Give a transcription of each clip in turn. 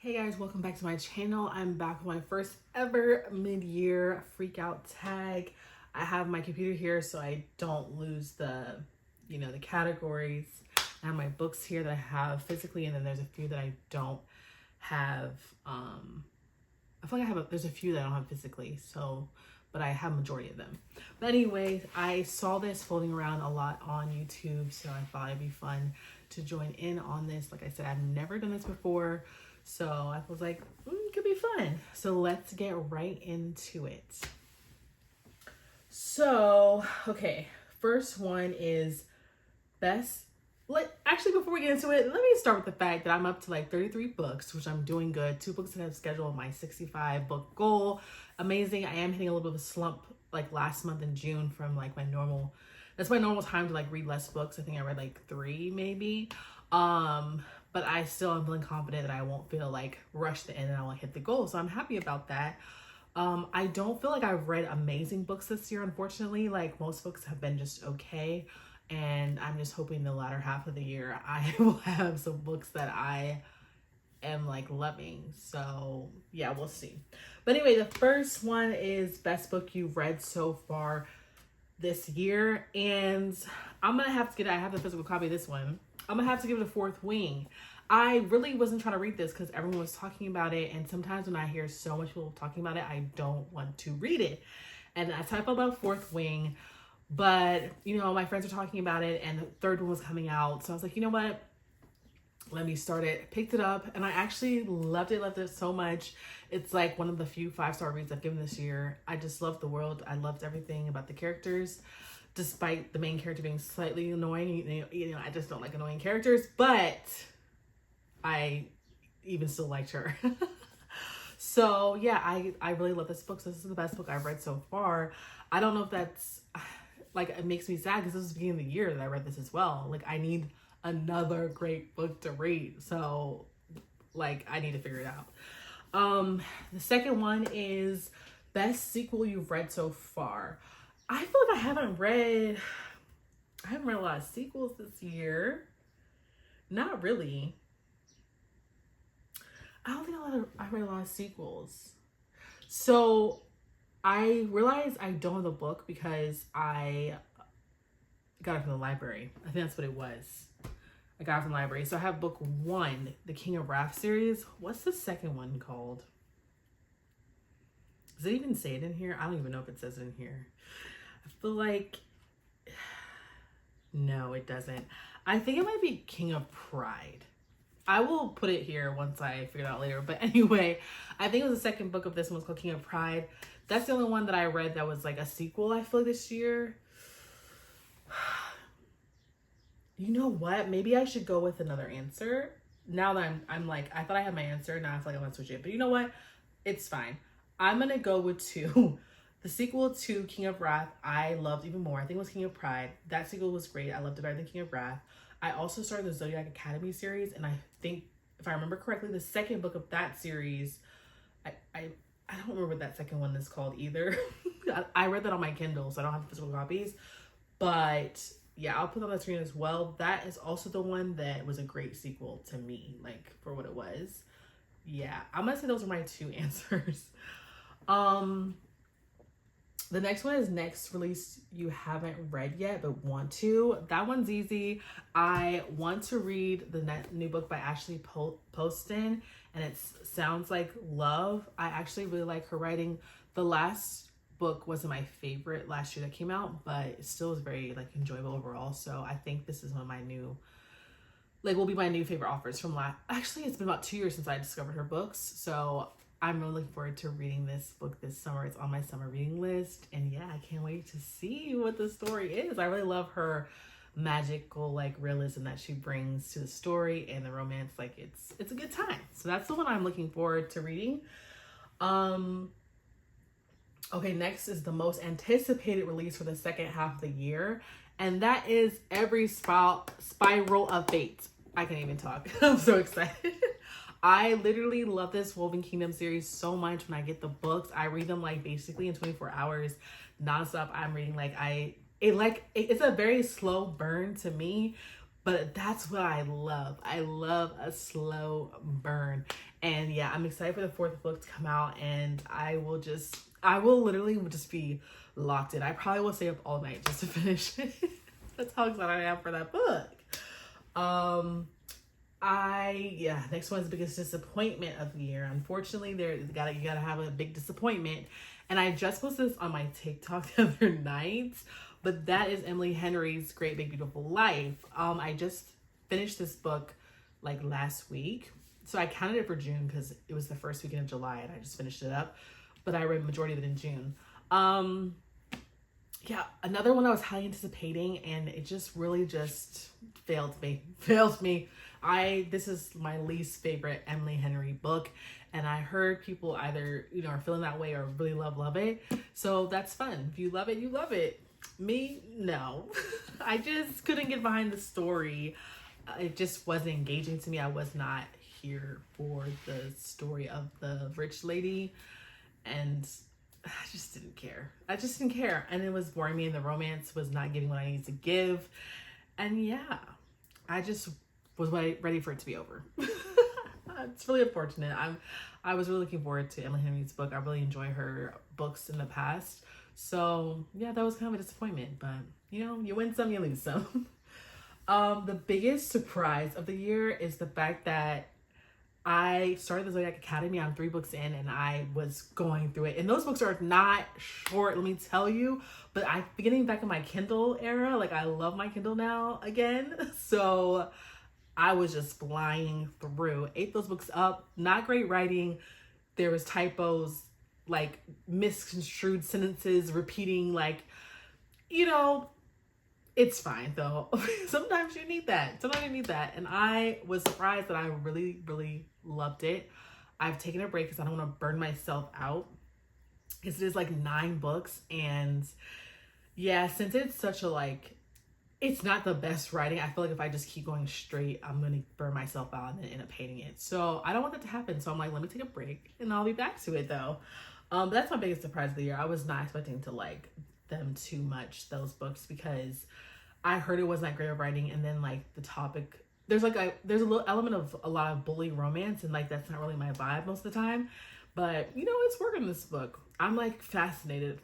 Hey guys, welcome back to my channel. I'm back with my first ever mid-year freak out tag. I have my computer here so I don't lose the categories. I have my books here that I have physically, and then there's a few that I don't have. I feel like there's a few that I don't have physically, but I have majority of them. But anyway, I saw this floating around a lot on YouTube, so I thought it'd be fun to join in on this. Like I said, I've never done this before. So I was like, it could be fun. So let's get right into it. So, okay, first one is best. Actually, before we get into it, let me start with the fact that I'm up to like 33 books, which I'm doing good. 2 books that I've scheduled my 65 book goal. Amazing. I am hitting a little bit of a slump like last month in June from like that's my normal time to like read less books. I think I read like 3 maybe. But I still am feeling confident that I won't feel like rushed to end and I will hit the goal. So I'm happy about that. I don't feel like I've read amazing books this year, unfortunately. Like most books have been just okay. And I'm just hoping the latter half of the year I will have some books that I am like loving. So yeah, we'll see. But anyway, the first one is best book you've read so far this year. And I have the physical copy of this one. I'm gonna have to give it a fourth wing. I really wasn't trying to read this because everyone was talking about it, and sometimes when I hear so much people talking about it, I don't want to read it. And that's how I felt about fourth wing. But my friends are talking about it, and the third one was coming out, so I was like, you know what? Let me start it. Picked it up, and I actually loved it so much. It's like one of the few 5-star reads I've given this year. I just loved the world. I loved everything about the characters. Despite the main character being slightly annoying, I just don't like annoying characters, but I even still liked her. So yeah, I really love this book. So this is the best book I've read so far. I don't know if that's like, it makes me sad because this is the beginning of the year that I read this as well. Like I need another great book to read. So like I need to figure it out. The second one is best sequel you've read so far. I feel like I haven't read a lot of sequels this year. Not really. I don't think I read a lot of sequels. So I realized I don't have the book because I got it from the library. I think that's what it was. I got it from the library. So I have book 1, the King of Wrath series. What's the second one called? Does it even say it in here? I don't even know if it says it in here. I feel like, no, it doesn't. I think it might be King of Pride. I will put it here once I figure it out later. But anyway, I think it was the second book of this one was called King of Pride. That's the only one that I read that was like a sequel, I feel like, this year. You know what? Maybe I should go with another answer. Now that I'm like, I thought I had my answer. Now I feel like I'm going to switch it. But you know what? It's fine. I'm going to go with 2. The sequel to King of Wrath, I loved even more. I think it was King of Pride. That sequel was great. I loved it better than King of Wrath. I also started the Zodiac Academy series, and I think, if I remember correctly, the second book of that series, I don't remember what that second one is called either. I read that on my Kindle, so I don't have the physical copies. But yeah, I'll put it on the screen as well. That is also the one that was a great sequel to me, like for what it was. Yeah, I'm gonna say those are my 2 answers. The next one is next release you haven't read yet but want to. That one's easy. I want to read the new book by Ashley Poston, and it sounds like love. I actually really like her writing. The last book wasn't my favorite last year that came out, but it still was very like enjoyable overall. So I think this is one of my new, will be my new favorite authors from actually it's been about 2 years since I discovered her books. So I'm really looking forward to reading this book this summer. It's on my summer reading list. And yeah, I can't wait to see what the story is. I really love her magical realism that she brings to the story and the romance. It's a good time. So that's the one I'm looking forward to reading. Okay, next is the most anticipated release for the second half of the year. And that is Every Spiral of Fate. I can't even talk. I'm so excited. I literally love this Woven Kingdom series so much. When I get the books, I read them basically in 24 hours nonstop. I'm reading it's a very slow burn to me, But that's what I love. I love a slow burn. And yeah, I'm excited for the fourth book to come out, and I will literally just be locked in. I probably will stay up all night just to finish it. That's how excited I am for that book. Next one's the biggest disappointment of the year. Unfortunately, you gotta have a big disappointment. And I just posted this on my TikTok the other night, but that is Emily Henry's Great Big Beautiful Life. I just finished this book like last week. So I counted it for June because it was the first weekend of July and I just finished it up. But I read the majority of it in June. Another one I was highly anticipating, and it just really just failed me. This is my least favorite Emily Henry book, and I heard people either, are feeling that way or really love it. So that's fun. If you love it, you love it. Me, no. I just couldn't get behind the story. It just wasn't engaging to me. I was not here for the story of the rich lady, and I just didn't care. And it was boring me, and the romance was not giving what I needed to give. And yeah, I just was ready for it to be over. It's really unfortunate. I was really looking forward to Emily Henry's book. I really enjoy her books in the past. So yeah, that was kind of a disappointment, but you win some, you lose some. The biggest surprise of the year is the fact that I started the Zodiac Academy. I'm 3 books in, and I was going through it. And those books are not short, let me tell you. But I'm getting back in my Kindle era. Like, I love my Kindle now again. So I was just flying through. Ate those books up. Not great writing. There was typos, like misconstrued sentences, repeating, like, it's fine though. Sometimes you need that. And I was surprised that I really, really loved it. I've taken a break because I don't want to burn myself out. Because it is like 9 books. And yeah, since it's such it's not the best writing, I feel like if I just keep going straight, I'm going to burn myself out and then end up hating it. So I don't want that to happen. So I'm like, let me take a break and I'll be back to it though. But that's my biggest surprise of the year. I was not expecting to like them too much, those books, because I heard it wasn't that great of writing, and then like the topic, there's a little element of a lot of bully romance, and like that's not really my vibe most of the time. But it's working in this book. I'm like fascinated.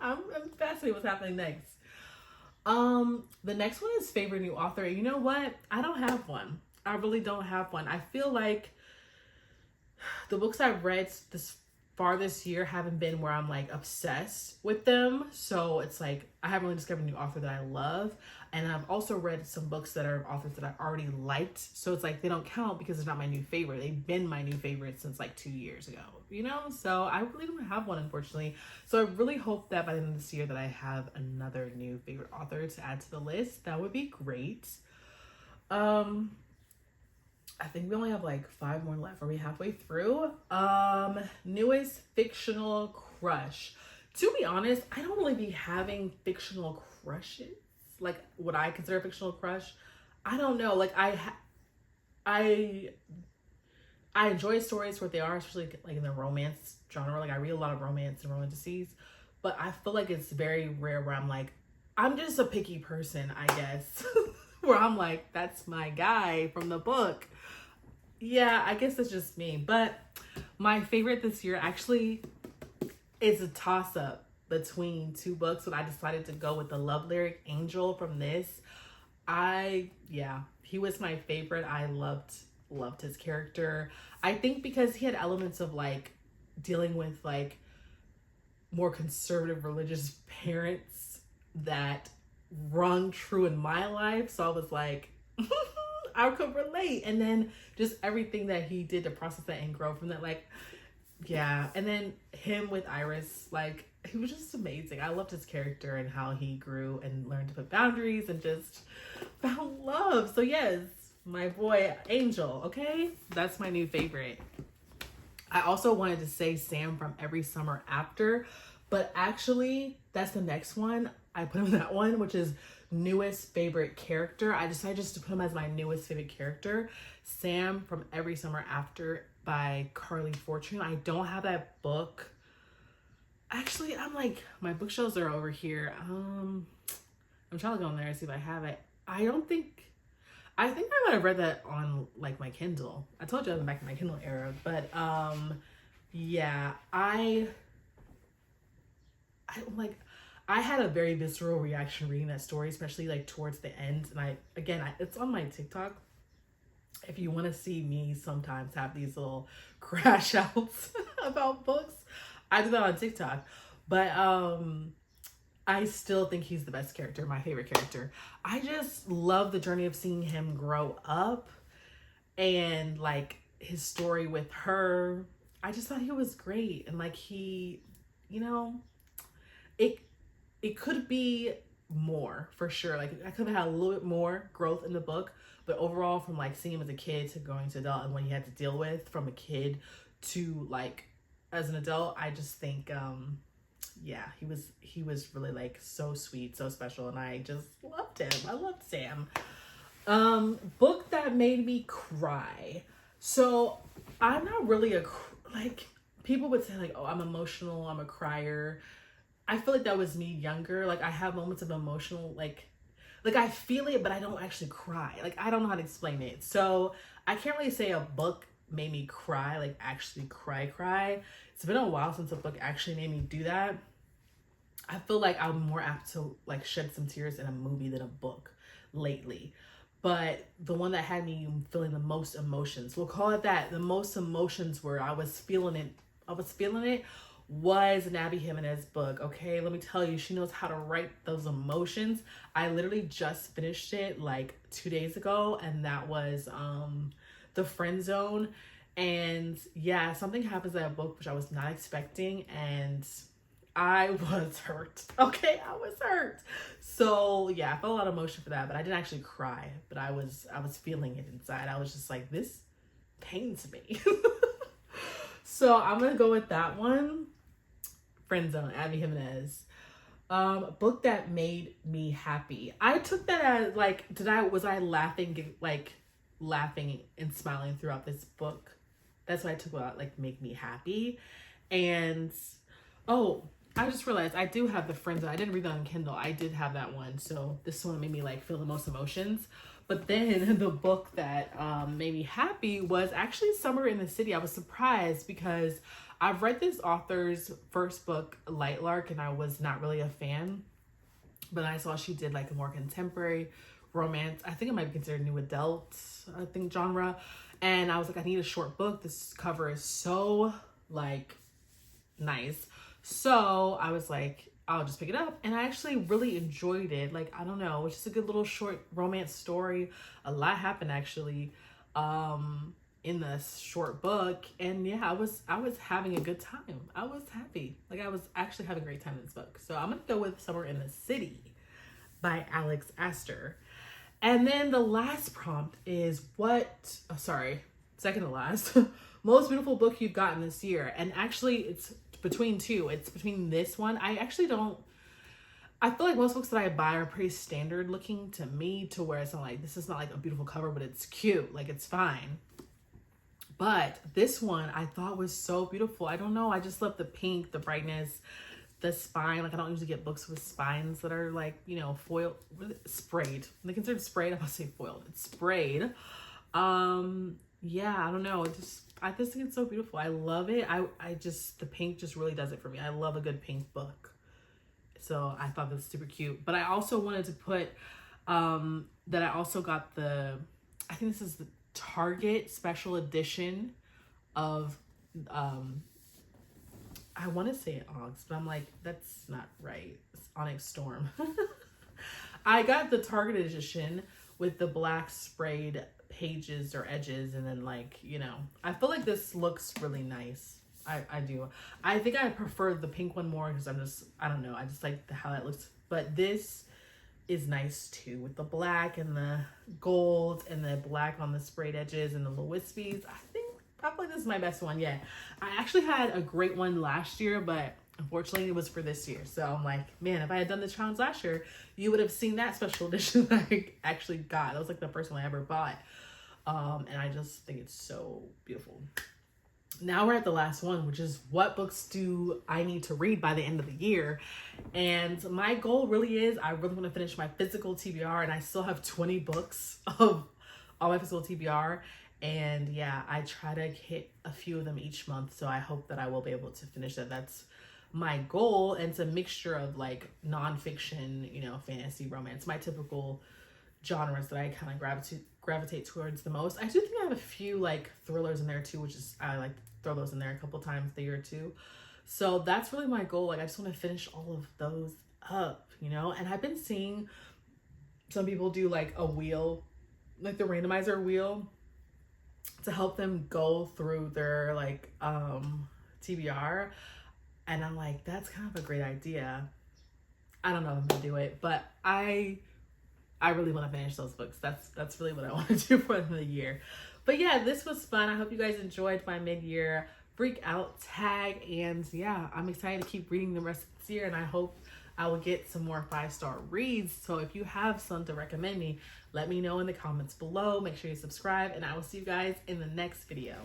I'm fascinated what's happening next. The next one is favorite new author. You know what? I don't have one. I really don't have one. I feel like the books I've read this far this year haven't been where I'm like obsessed with them. So it's like I haven't really discovered a new author that I love. And I've also read some books that are authors that I already liked. So it's like they don't count because it's not my new favorite. They've been my new favorite since like 2 years ago, So I really don't have one, unfortunately. So I really hope that by the end of this year that I have another new favorite author to add to the list. That would be great. I think we only have like 5 more left. Are we halfway through? Newest fictional crush. To be honest, I don't really be having fictional crushes. Like, what I consider a fictional crush. I don't know. Like, I enjoy stories where they are, especially like in the romance genre. Like, I read a lot of romance and romanticities, but I feel like it's very rare where I'm like, I'm just a picky person, I guess. Where I'm like, that's my guy from the book. Yeah, I guess it's just me. But my favorite this year actually is a toss-up between 2 books, but I decided to go with the Love Lyric Angel from this. He was my favorite. I loved his character. I think because he had elements of like dealing with like more conservative religious parents that rung true in my life. So I was like, I could relate. And then just everything that he did to process that and grow from that, like, yeah. And then him with Iris, like, he was just amazing. I loved his character and how he grew and learned to put boundaries and just found love. So yes, my boy Angel, okay? That's my new favorite. I also wanted to say Sam from Every Summer After, but actually that's the next one. I put him in that one, which is newest favorite character. I decided just to put him as my newest favorite character. Sam from Every Summer After by Carly Fortune. I don't have that book. Actually, I'm like, my bookshelves are over here. I'm trying to go in there and see if I have it. I think I might have read that on like my Kindle. I told you I was back in my Kindle era, but yeah, I like I had a very visceral reaction reading that story, especially like towards the end. And it's on my TikTok. If you want to see me sometimes have these little crash outs about books, I do that on TikTok. But I still think he's the best character, my favorite character. I just love the journey of seeing him grow up and like his story with her. I just thought he was great. And like you know, it it could be more for sure. Like I could have had a little bit more growth in the book, but overall, from like seeing him as a kid to going to adult and what he had to deal with from a kid to like as an adult, I just think yeah, he was really like so sweet, so special, and I just loved him. I loved Sam. Book that made me cry. So I'm not really like people would say like, oh, I'm emotional, I'm a crier. I feel like that was me younger. Like I have moments of emotional like I feel it, but I don't actually cry. Like I don't know how to explain it. So I can't really say a book made me cry, like actually cry. It's been a while since a book actually made me do that. I feel like I'm more apt to like shed some tears in a movie than a book lately. But the one that had me feeling the most emotions, we'll call it that, the most emotions where I was feeling it was an Abby Jimenez book. Okay, let me tell you, she knows how to write those emotions. I literally just finished it like 2 days ago, and that was The Friend Zone. And yeah, something happens in that book which I was not expecting, and I was hurt. Okay, I was hurt. So yeah, I felt a lot of emotion for that, but I didn't actually cry. But I was feeling it inside. I was just like, this pains me. So I'm gonna go with that one. Friend Zone, Abby Jimenez. Book that made me happy. I took that as like, was I laughing and smiling throughout this book? That's what I took about like make me happy. And oh, I just realized I do have The Friend Zone. I didn't read that on Kindle. I did have that one. So this one made me like feel the most emotions. But then the book that made me happy was actually Summer in the City. I was surprised because I've read this author's first book, Lightlark, and I was not really a fan. But I saw she did like a more contemporary romance. I think it might be considered new adult, I think, genre. And I was like, I need a short book. This cover is so like nice. So I was like, I'll just pick it up. And I actually really enjoyed it. Like, I don't know, it's just a good little short romance story. A lot happened actually in this short book. And yeah, I was having a good time. I was happy. Like I was actually having a great time in this book. So I'm gonna go with Summer in the City by Alex Astor. And then the last prompt is second to last, most beautiful book you've gotten this year. And actually it's between two. It's between this one. I feel like most books that I buy are pretty standard looking to me, to where it's not like, this is not like a beautiful cover, but it's cute. Like it's fine. But this one I thought was so beautiful. I don't know. I just love the pink, the brightness, the spine. Like I don't usually get books with spines that are like, you know, foiled, sprayed. They considered sprayed. I'm gonna say foiled. It's sprayed. Yeah, I don't know. I just think it's so beautiful. I love it. The pink just really does it for me. I love a good pink book. So I thought that was super cute. But I also wanted to put that I also got I think this is the Target special edition of I want to say Onyx, but I'm like, that's not right. It's Onyx Storm. I got the Target edition with the black sprayed pages or edges, and then like, you know, I feel like this looks really nice. I do. I think I prefer the pink one more because I don't know. I just like how that looks. But this is nice too, with the black and the gold and the black on the sprayed edges and the little wispies. I think probably this is my best one yet. I actually had a great one last year, but unfortunately it was for this year. So I'm like, man, if I had done this challenge last year, you would have seen that special edition that I actually got. That was like the first one I ever bought. And I just think it's so beautiful. now we're at the last one, which is what books do I need to read by the end of the year? And my goal really is, I really want to finish my physical TBR, and I still have 20 books of all my physical TBR. And yeah, I try to hit a few of them each month. So I hope that I will be able to finish that. That's my goal. And it's a mixture of like nonfiction, you know, fantasy, romance, my typical genres that I kind of gravitate towards the most. I do think I have a few like thrillers in there too, which is, I like to throw those in there a couple times a year too. So that's really my goal. Like I just want to finish all of those up, you know. And I've been seeing some people do like a wheel, like the randomizer wheel, to help them go through their like TBR. And I'm like, that's kind of a great idea. I don't know if I'm gonna do it, but I really want to finish those books. That's really what I want to do for the year. But yeah, this was fun. I hope you guys enjoyed my mid-year freak out tag. And yeah, I'm excited to keep reading the rest of this year, and I hope I will get some more 5-star reads. So if you have some to recommend me, let me know in the comments below. Make sure you subscribe, and I will see you guys in the next video.